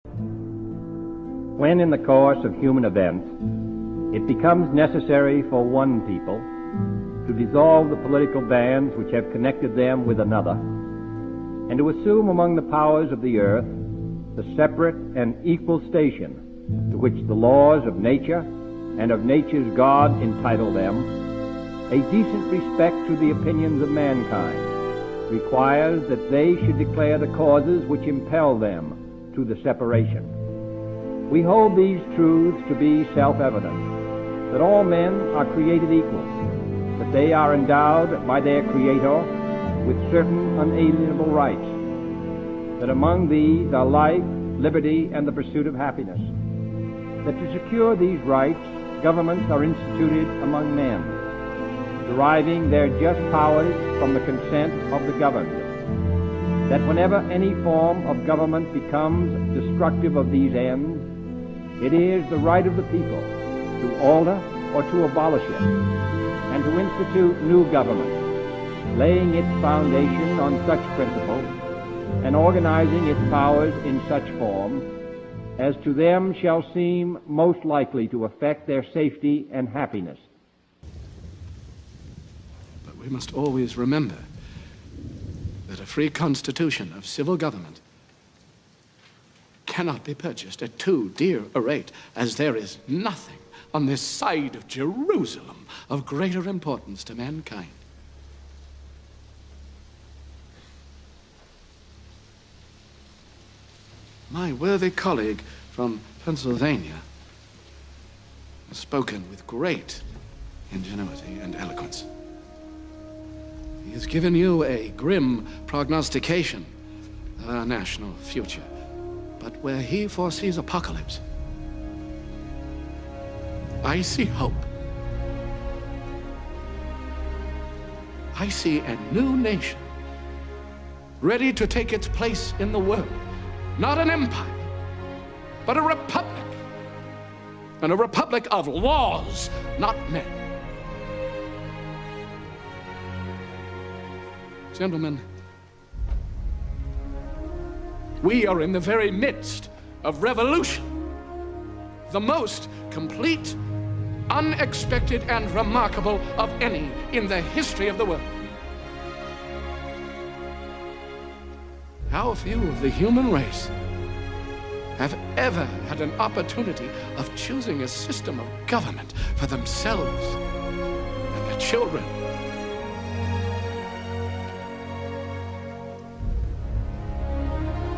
When in the course of human events it becomes necessary for one people to dissolve the political bands which have connected them with another, and to assume among the powers of the earth the separate and equal station to which the laws of nature and of nature's God entitle them, a decent respect to the opinions of mankind requires that they should declare the causes which impel them to the separation. We hold these truths to be self-evident, that all men are created equal, that they are endowed by their Creator with certain unalienable rights, that among these are life, liberty, and the pursuit of happiness, that to secure these rights, governments are instituted among men, deriving their just powers from the consent of the governed, that whenever any form of government becomes destructive of these ends, it is the right of the people to alter or to abolish it, and to institute new government, laying its foundation on such principles and organizing its powers in such form as to them shall seem most likely to affect their safety and happiness. But we must always remember that a free constitution of civil government cannot be purchased at too dear a rate, as there is nothing on this side of Jerusalem of greater importance to mankind. My worthy colleague from Pennsylvania has spoken with great ingenuity and eloquence. He has given you a grim prognostication of our national future, but where he foresees apocalypse, I see hope. I see a new nation ready to take its place in the world. Not an empire, but a republic. And a republic of laws, not men. Gentlemen, we are in the very midst of revolution, the most complete, unexpected, and remarkable of any in the history of the world. How few of the human race have ever had an opportunity of choosing a system of government for themselves and their children.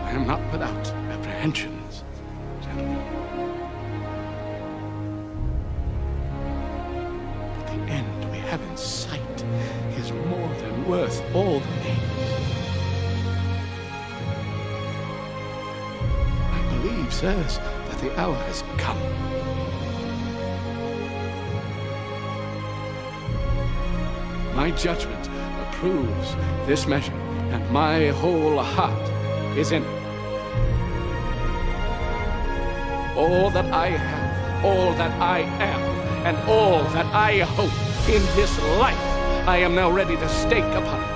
I am not without apprehensions, gentlemen. But the end we have in sight is more than worth all the pain. I believe, sirs, that the hour has come. My judgment approves this measure, and my whole heart is in it. All that I have, all that I am, and all that I hope in this life, I am now ready to stake upon it.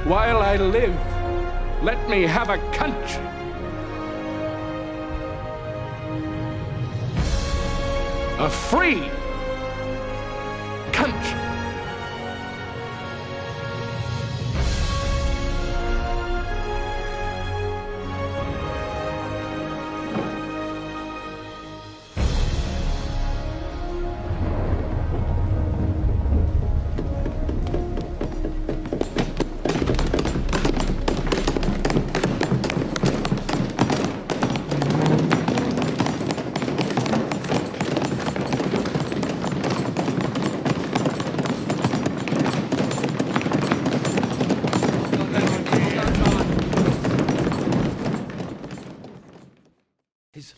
While I live, let me have a country. A free country.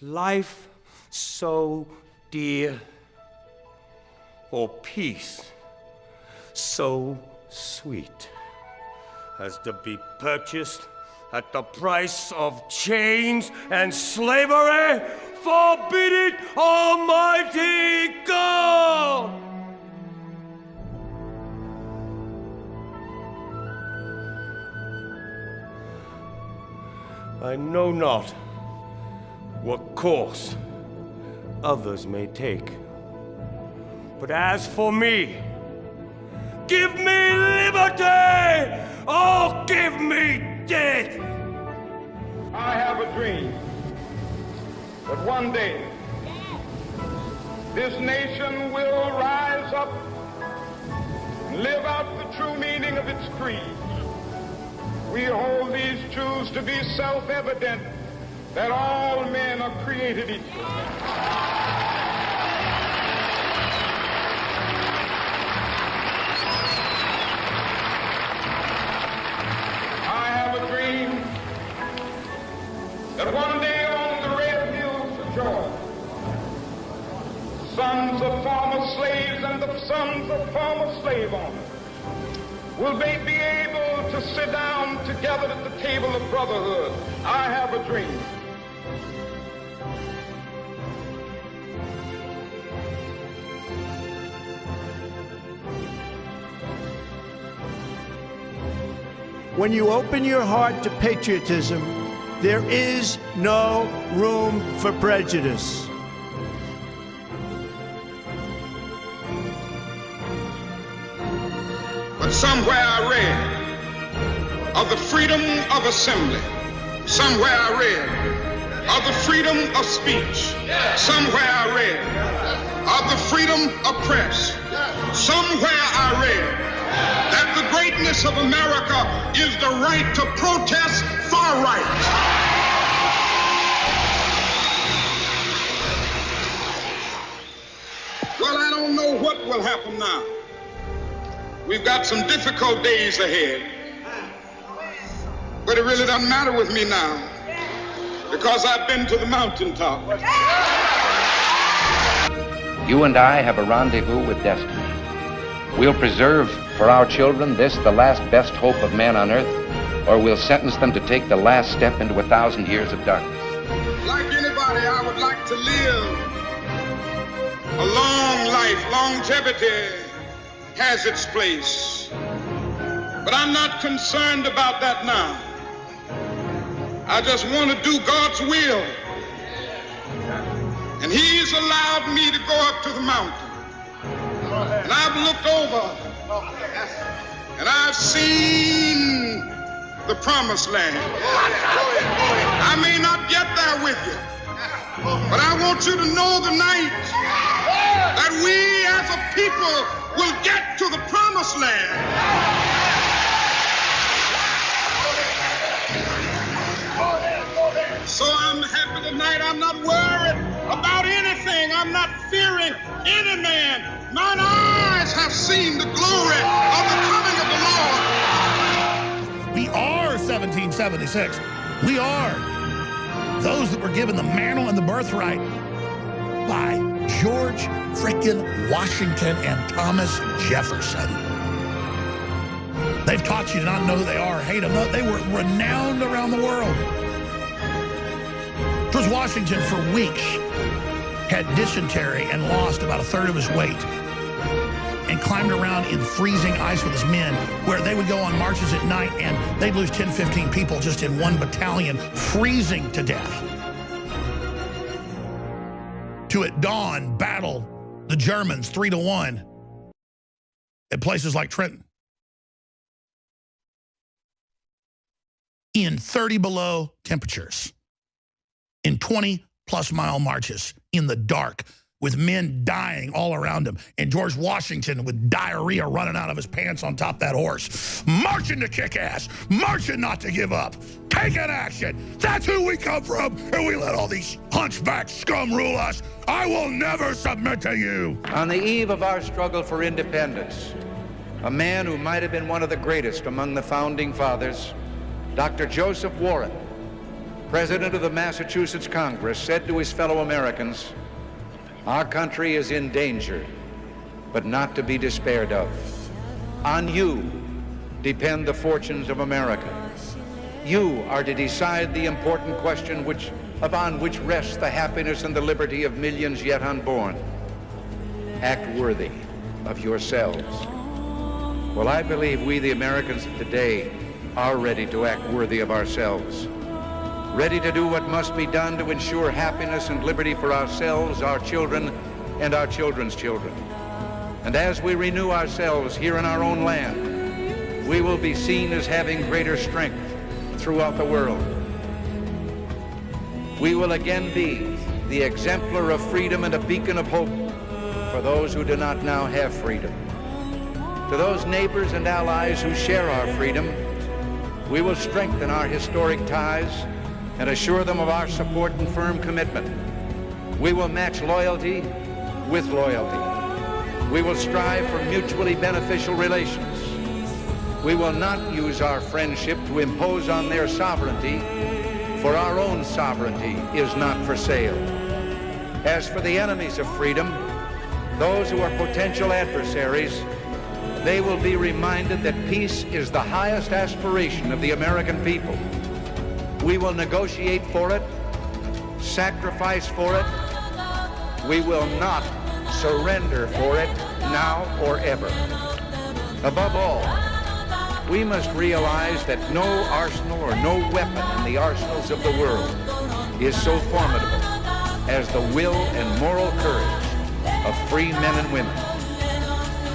Life so dear, or peace so sweet, as to be purchased at the price of chains and slavery? Forbid it, Almighty God! I know not what course others may take. But as for me, give me liberty or give me death. I have a dream that one day this nation will rise up and live out the true meaning of its creed. We hold these truths to be self-evident, that all men are created equal. I have a dream that one day on the red hills of Georgia, sons of former slaves and the sons of former slave owners will they be able to sit down together at the table of brotherhood. I have a dream. When you open your heart to patriotism, there is no room for prejudice. But somewhere I read of the freedom of assembly. Somewhere I read of the freedom of speech. Somewhere I read of the freedom of press. Somewhere I read that the greatness of America is the right to protest far right. Well, I don't know what will happen now. We've got some difficult days ahead. But it really doesn't matter with me now, because I've been to the mountaintop. You and I have a rendezvous with destiny. We'll preserve for our children this, the last best hope of man on earth, or we'll sentence them to take the last step into 1,000 years of darkness. Like anybody, I would like to live a long life. Longevity has its place. But I'm not concerned about that now. I just want to do God's will. And He's allowed me to go up to the mountain. And I've looked over and I've seen the promised land. I may not get there with you, but I want you to know tonight that we as a people will get to the promised land. So I'm happy tonight. I'm not worried about anything. I'm not fearing any man. Mine eyes have seen the glory of the coming of the Lord. We are 1776. We are those that were given the mantle and the birthright by George frickin' Washington and Thomas Jefferson. They've taught you to not know who they are, hate them. No, they were renowned around the world. George Washington, for weeks, had dysentery and lost about 1/3 of his weight and climbed around in freezing ice with his men, where they would go on marches at night and they'd lose 10, 15 people just in one battalion, freezing to death. To at dawn battle the Germans 3-1 at places like Trenton in 30 below temperatures, in 20+ mile marches in the dark, with men dying all around him, and George Washington with diarrhea running out of his pants on top of that horse, marching to kick ass, marching not to give up, taking action. That's who we come from, and we let all these hunchback scum rule us. I will never submit to you. On the eve of our struggle for independence, a man who might have been one of the greatest among the founding fathers, Dr. Joseph Warren, President of the Massachusetts Congress, said to his fellow Americans, "Our country is in danger, but not to be despaired of. On you depend the fortunes of America. You are to decide the important question upon which rests the happiness and the liberty of millions yet unborn. Act worthy of yourselves." Well, I believe we, the Americans of today, are ready to act worthy of ourselves. ready to do what must be done to ensure happiness and liberty for ourselves, our children, and our children's children. And as we renew ourselves here in our own land, we will be seen as having greater strength throughout the world. We will again be the exemplar of freedom and a beacon of hope for those who do not now have freedom. To those neighbors and allies who share our freedom, we will strengthen our historic ties and assure them of our support and firm commitment. We will match loyalty with loyalty. We will strive for mutually beneficial relations. We will not use our friendship to impose on their sovereignty, for our own sovereignty is not for sale. As for the enemies of freedom, those who are potential adversaries, they will be reminded that peace is the highest aspiration of the American people. We will negotiate for it, sacrifice for it. We will not surrender for it now or ever. Above all, we must realize that no arsenal or no weapon in the arsenals of the world is so formidable as the will and moral courage of free men and women.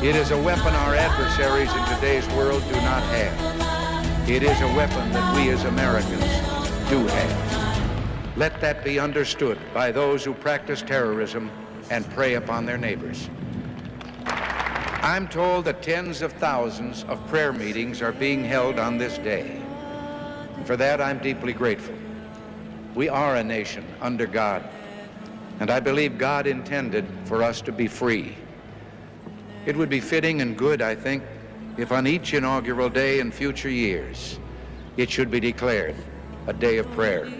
It is a weapon our adversaries in today's world do not have. It is a weapon that we as Americans do have. Let that be understood by those who practice terrorism and prey upon their neighbors. I'm told that tens of thousands of prayer meetings are being held on this day. And for that, I'm deeply grateful. We are a nation under God, and I believe God intended for us to be free. It would be fitting and good, I think, if on each inaugural day in future years, it should be declared a day of prayer.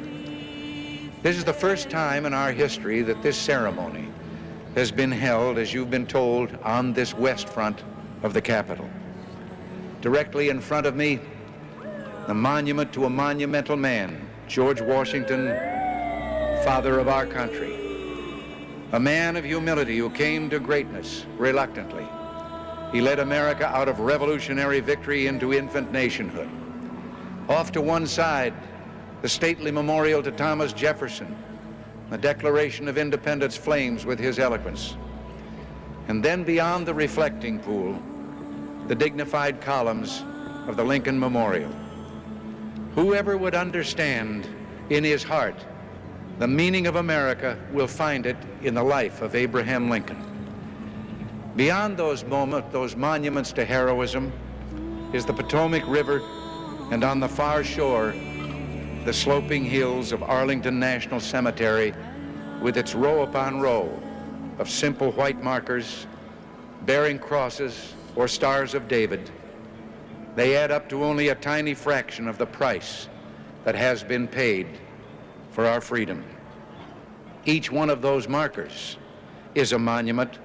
This is the first time in our history that this ceremony has been held, as you've been told, on this west front of the Capitol. Directly in front of me, the monument to a monumental man, George Washington, father of our country. A man of humility who came to greatness reluctantly. He led America out of revolutionary victory into infant nationhood. Off to one side, the stately memorial to Thomas Jefferson. The Declaration of Independence flames with his eloquence. And then beyond the reflecting pool, the dignified columns of the Lincoln Memorial. Whoever would understand in his heart the meaning of America will find it in the life of Abraham Lincoln. Beyond those monuments to heroism is the Potomac River, and on the far shore, the sloping hills of Arlington National Cemetery with its row upon row of simple white markers bearing crosses or stars of David. They add up to only a tiny fraction of the price that has been paid for our freedom. Each one of those markers is a monument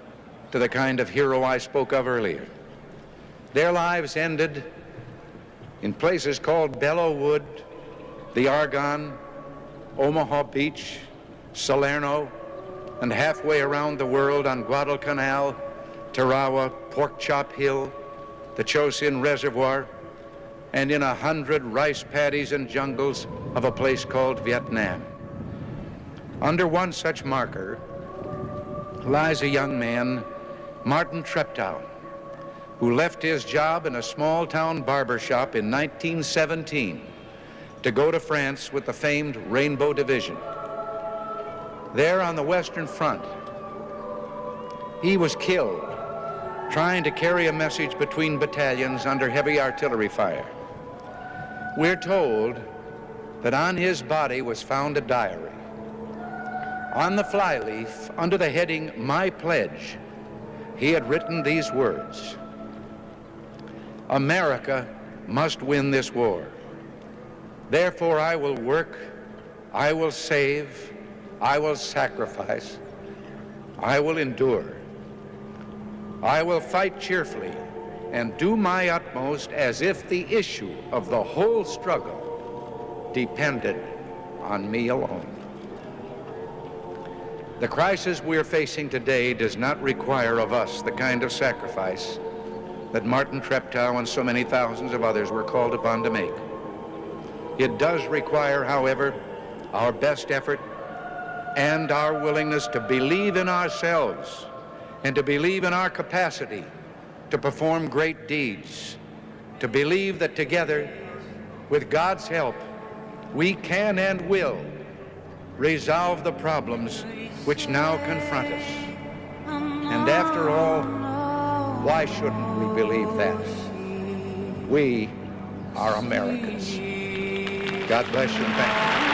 to the kind of hero I spoke of earlier. Their lives ended in places called Belleau Wood, the Argonne, Omaha Beach, Salerno, and halfway around the world on Guadalcanal, Tarawa, Pork Chop Hill, the Chosin Reservoir, and in 100 rice paddies and jungles of a place called Vietnam. Under one such marker lies a young man, Martin Treptow, who left his job in a small-town barber shop in 1917 to go to France with the famed Rainbow Division. There on the Western Front, he was killed trying to carry a message between battalions under heavy artillery fire. We're told that on his body was found a diary. On the flyleaf, under the heading, "My Pledge," he had written these words: "America must win this war. Therefore I will work, I will save, I will sacrifice, I will endure. I will fight cheerfully and do my utmost as if the issue of the whole struggle depended on me alone." The crisis we're facing today does not require of us the kind of sacrifice that Martin Treptow and so many thousands of others were called upon to make. It does require, however, our best effort, and our willingness to believe in ourselves and to believe in our capacity to perform great deeds, to believe that together, with God's help, we can and will resolve the problems which now confront us. And after all, why shouldn't we believe that? We are Americans. God bless you and thank you.